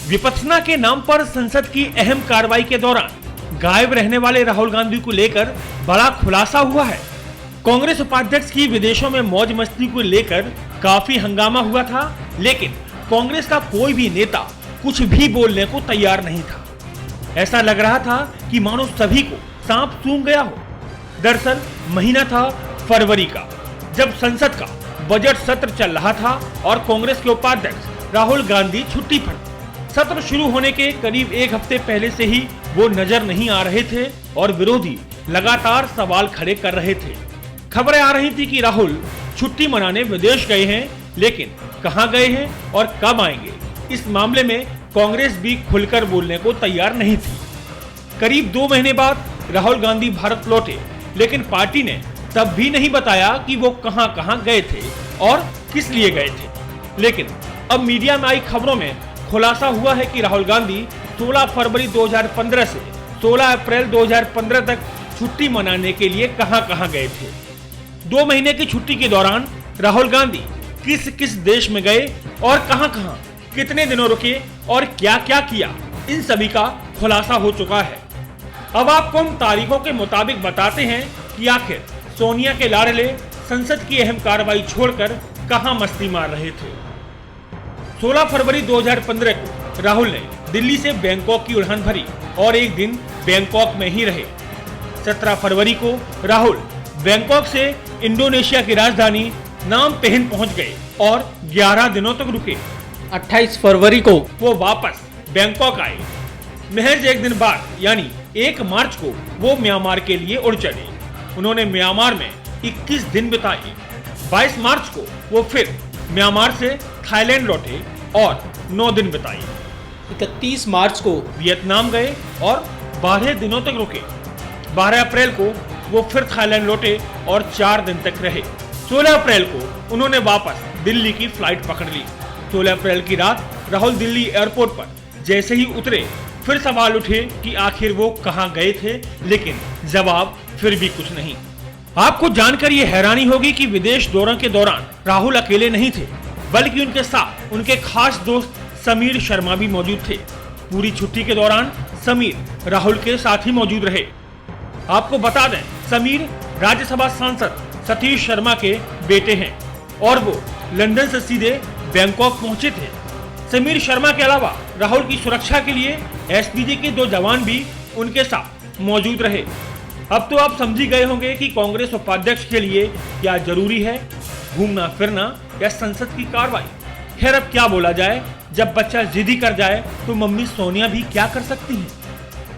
विपक्षना के नाम पर संसद की अहम कार्रवाई के दौरान गायब रहने वाले राहुल गांधी को लेकर बड़ा खुलासा हुआ है। कांग्रेस उपाध्यक्ष की विदेशों में मौज मस्ती को लेकर काफी हंगामा हुआ था, लेकिन कांग्रेस का कोई भी नेता कुछ भी बोलने को तैयार नहीं था। ऐसा लग रहा था कि मानो सभी को सांप सूंघ गया हो। दरअसल महीना था फरवरी का, जब संसद का बजट सत्र चल रहा था और कांग्रेस के उपाध्यक्ष राहुल गांधी छुट्टी पर। सत्र शुरू होने के करीब एक हफ्ते पहले से ही वो नजर नहीं आ रहे थे और विरोधी लगातार सवाल खड़े कर रहे थे। खबरें आ रही थी कि राहुल छुट्टी मनाने विदेश गए हैं, लेकिन कहां गए हैं और कब आएंगे, इस मामले में कांग्रेस भी खुलकर बोलने को तैयार नहीं थी। करीब 2 महीने बाद राहुल गांधी भारत लौटे, लेकिन पार्टी ने तब भी नहीं बताया कि वो कहां गए थे और किस लिए गए थे। लेकिन अब मीडिया में आई खबरों में खुलासा हुआ है कि राहुल गांधी 16 फरवरी 2015 से 16 अप्रैल 2015 तक छुट्टी मनाने के लिए कहां गए थे। 2 महीने की छुट्टी के दौरान राहुल गांधी किस किस देश में गए और कहां कितने दिनों रुके और क्या किया, इन सभी का खुलासा हो चुका है। अब आपको हम तारीखों के मुताबिक बताते हैं कि आखिर सोनिया के लाडले संसद की अहम कार्रवाई छोड़कर कहां मस्ती मार रहे थे। 16 फरवरी 2015 को राहुल ने दिल्ली से बैंकॉक की उड़ान भरी और एक दिन बैंकॉक में ही रहे। 17 फरवरी को राहुल बैंकॉक से इंडोनेशिया की राजधानी नाम पेहन पहुंच गए और 11 दिनों तक रुके। 28 फरवरी को वो वापस बैंकॉक आए। महज एक दिन बाद यानी 1 मार्च को वो म्यांमार के लिए उड़ चले। उन्होंने म्यांमार में 21 दिन बिताए। 22 मार्च को वो फिर म्यांमार से थाईलैंड लौटे और 9 दिन बिताए। 31 मार्च को वियतनाम गए और 12 दिनों तक रुके। 12 अप्रैल को वो फिर थाईलैंड लौटे और 4 दिन तक रहे। 16 अप्रैल को उन्होंने वापस दिल्ली की फ्लाइट पकड़ ली। 16 अप्रैल की रात राहुल दिल्ली एयरपोर्ट पर जैसे ही उतरे, फिर सवाल उठे कि आखिर वो कहां गए थे, लेकिन जवाब फिर भी कुछ नहीं। आपको जानकर ये हैरानी होगी कि विदेश दौरे के दौरान राहुल अकेले नहीं थे, बल्कि उनके साथ उनके खास दोस्त समीर शर्मा भी मौजूद थे। पूरी छुट्टी के दौरान समीर राहुल के साथ ही मौजूद रहे। आपको बता दें, समीर राज्यसभा सांसद सतीश शर्मा के बेटे हैं और वो लंदन से सीधे बैंकॉक पहुंचे थे। समीर शर्मा के अलावा राहुल की सुरक्षा के लिए एसपीजी के 2 जवान भी उनके साथ मौजूद रहे। अब तो आप समझ ही गए होंगे कि कांग्रेस उपाध्यक्ष के लिए क्या जरूरी है, घूमना फिरना या संसद की कार्रवाई। खैर अब क्या बोला जाए, जब बच्चा जिद ही कर जाए तो मम्मी सोनिया भी क्या कर सकती हैं।